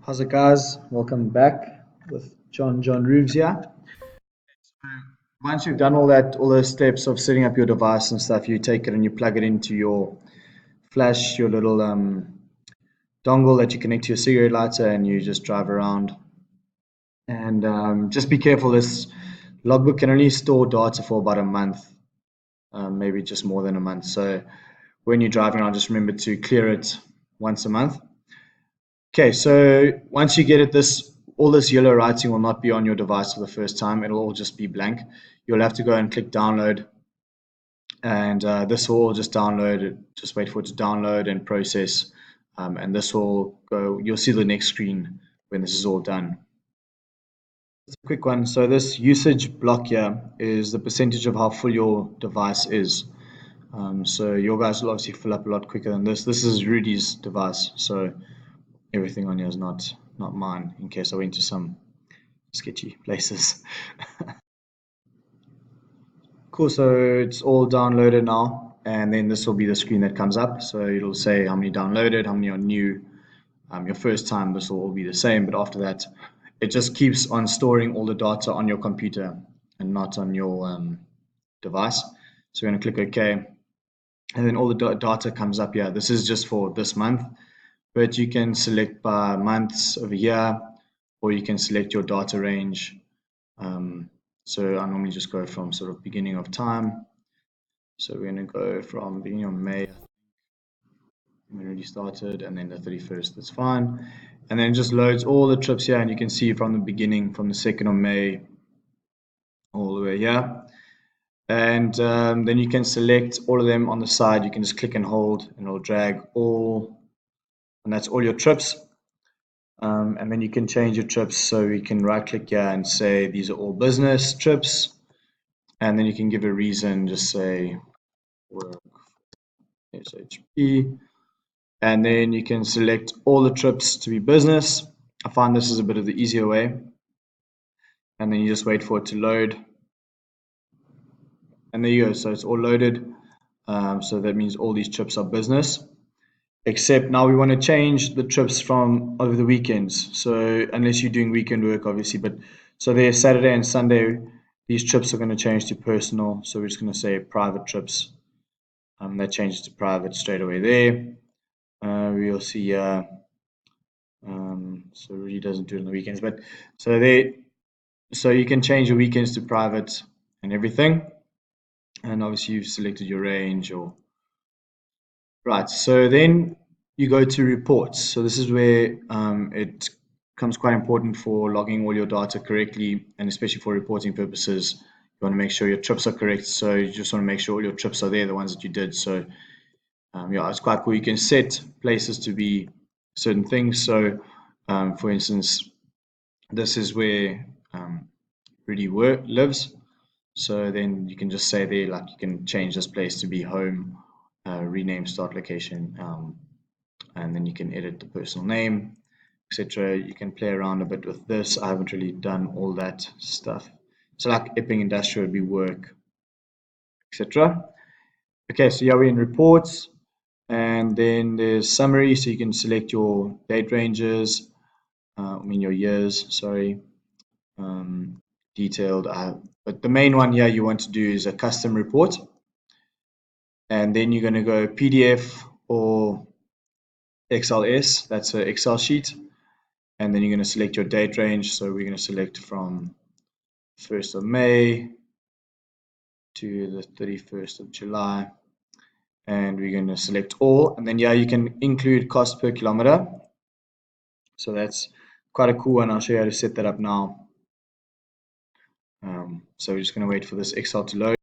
How's it, guys? Welcome back with John Rubes here. Once you've done all those steps of setting up your device and stuff, you take it and you plug it into your flash, your little dongle that you connect to your cigarette lighter, and you just drive around. And just be careful. This logbook can only store data for about a month, maybe just more than a month. So when you're driving around, just remember to clear it once a month. Okay, so once you get it, all this yellow writing will not be on your device for the first time. It'll all just be blank. You'll have to go and click download, and this will all just download. Just wait for it to download and process, and this will go. You'll see the next screen when this is all done. It's a quick one. So this usage block here is the percentage of how full your device is. So your guys will obviously fill up a lot quicker than this. This is Rudy's device, so everything on here is not mine, in case I went to some sketchy places. Cool, so it's all downloaded now, and then this will be the screen that comes up. So it'll say how many downloaded, how many are new. Your first time, this will all be the same, but after that, it just keeps on storing all the data on your computer and not on your device. So we're going to click OK, and then all the data comes up here. This is just for this month, but you can select by months over here, or you can select your data range. So I normally just go from sort of beginning of time. So we're going to go from beginning of May, we already started, and then the 31st, that's fine. And then it just loads all the trips here, and you can see from the beginning, from the 2nd of May, all the way here. And then you can select all of them on the side. You can just click and hold, and it'll drag all, and that's all your trips. And then you can change your trips, so we can right click here and say these are all business trips, and then you can give a reason, just say work SHP, and then you can select all the trips to be business. I find this is a bit of the easier way, and then you just wait for it to load, and there you go. So it's all loaded. So that means all these trips are business. Except now we want to change the trips from over the weekends. So unless you're doing weekend work, obviously, but so there's Saturday and Sunday, these trips are going to change to personal. So we're just going to say private trips. That changes to private straight away there. We'll see. So it really doesn't do it on the weekends, but so you can change your weekends to private and everything. And obviously you've selected your range or right, so then you go to reports. So this is where it becomes quite important for logging all your data correctly, and especially for reporting purposes. You want to make sure your trips are correct. So you just want to make sure all your trips are there, the ones that you did. So yeah, it's quite cool. You can set places to be certain things. So for instance, this is where Rudy lives. So then you can just say there, like you can change this place to be home, rename start location, and then you can edit the personal name, etc. You can play around a bit with this. I haven't really done all that stuff. So like Epping Industrial would be work, etc. Okay, so yeah, we're in reports, and then there's summary. So you can select your date ranges, your years, sorry, detailed. But the main one here you want to do is a custom report. And then you're going to go PDF or XLS, that's an Excel sheet. And then you're going to select your date range. So we're going to select from 1st of May to the 31st of July. And we're going to select all. And then, yeah, you can include cost per kilometer. So that's quite a cool one. I'll show you how to set that up now. So we're just going to wait for this Excel to load.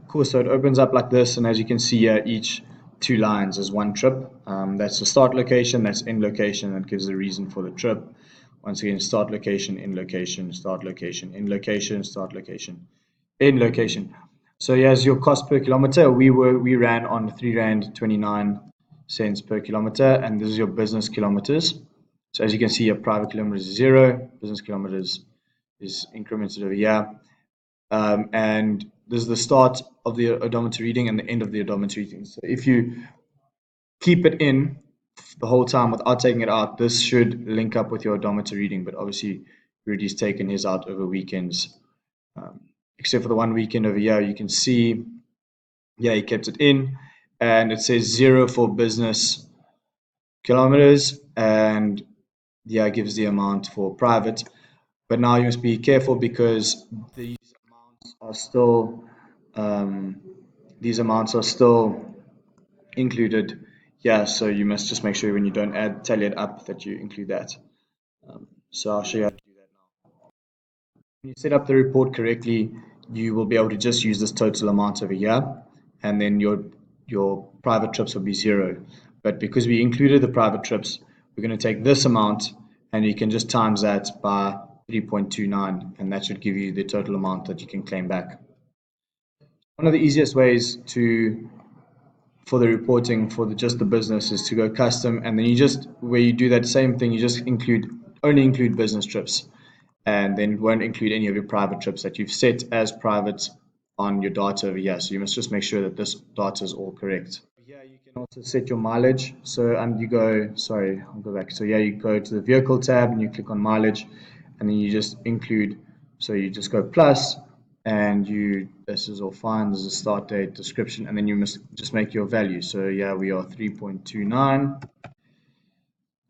Cool, so it opens up like this, and as you can see here, each 2 lines is 1 trip. That's the start location, that's end location, that gives the reason for the trip. Once again, start location, end location, start location, end location, start location, end location. So here's your cost per kilometer. We ran on £3.29 per kilometer, and this is your business kilometers. So as you can see, your private kilometers is 0, business kilometers is incremented over here. And this is the start of the odometer reading and the end of the odometer reading. So if you keep it in the whole time without taking it out, this should link up with your odometer reading. But obviously, Rudy's taken his out over weekends. Um, Except for the one weekend over here, you can see, yeah, he kept it in, and it says 0 for business kilometers, and yeah, it gives the amount for private. But now you must be careful because these amounts are still um, included. Yeah, so you must just make sure when you don't tally it up that you include that. So I'll show you how to do that now. When you set up the report correctly, you will be able to just use this total amount over here, and then your private trips will be 0. But because we included the private trips, we're going to take this amount, and you can just times that by 3.29, and that should give you the total amount that you can claim back. One of the easiest ways for the reporting for just the business is to go custom, and then you just, where you do that same thing, you just only include business trips, and then it won't include any of your private trips that you've set as private on your data over here. So you must just make sure that this data is all correct. Yeah, you can also set your mileage. So you go, sorry, I'll go back. So yeah, you go to the vehicle tab and you click on mileage, and then you just include. So you just go plus, and this is all fine. There's a start date, description, and then you must just make your value. So yeah, we are 3.29,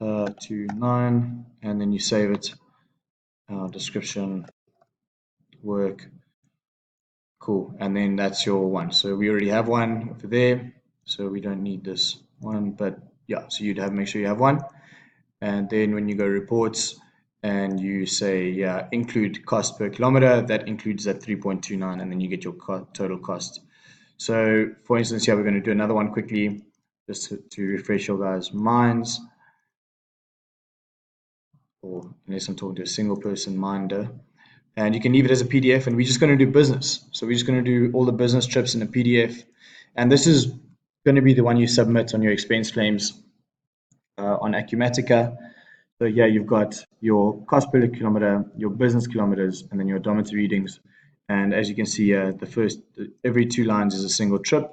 29, and then you save it. Description, work, cool, and then that's your one. So we already have one over there, so we don't need this one, but yeah, so you'd make sure you have one. And then when you go reports and you say, yeah, include cost per kilometer, that includes that 3.29, and then you get your total cost. So for instance, here we're going to do another one quickly, just to refresh your guys' minds, or unless I'm talking to a single person minder. And you can leave it as a PDF, and we're just going to do business. So we're just going to do all the business trips in a PDF, and this is going to be the one you submit on your expense claims on Acumatica. So yeah, you've got your cost per kilometer, your business kilometers, and then your odometer readings. And as you can see here, every 2 lines is a single trip.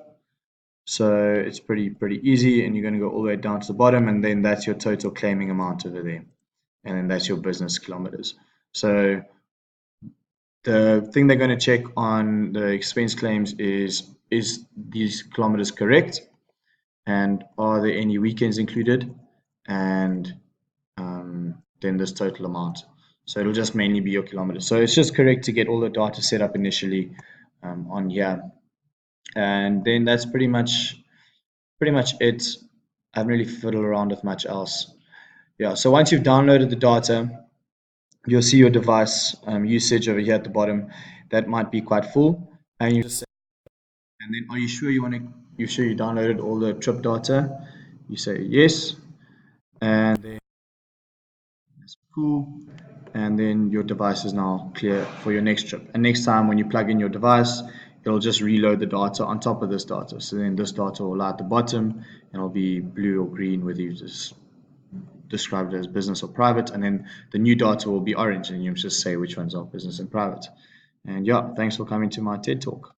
So it's pretty easy, and you're going to go all the way down to the bottom, and then that's your total claiming amount over there, and then that's your business kilometers. So the thing they're going to check on the expense claims is these kilometers correct, and are there any weekends included, and then this total amount. So it'll just mainly be your kilometers. So it's just correct to get all the data set up initially on here, and then that's pretty much it. I haven't really fiddled around with much else. Yeah. So once you've downloaded the data, you'll see your device usage over here at the bottom. That might be quite full, and you just say, and then are you sure you sure you downloaded all the trip data? You say yes, and then that's cool. And then your device is now clear for your next trip. And next time when you plug in your device, it'll just reload the data on top of this data. So then this data will lie at the bottom, and it'll be blue or green, whether you just describe it as business or private. And then the new data will be orange, and you just say which ones are business and private. And yeah, thanks for coming to my TED Talk.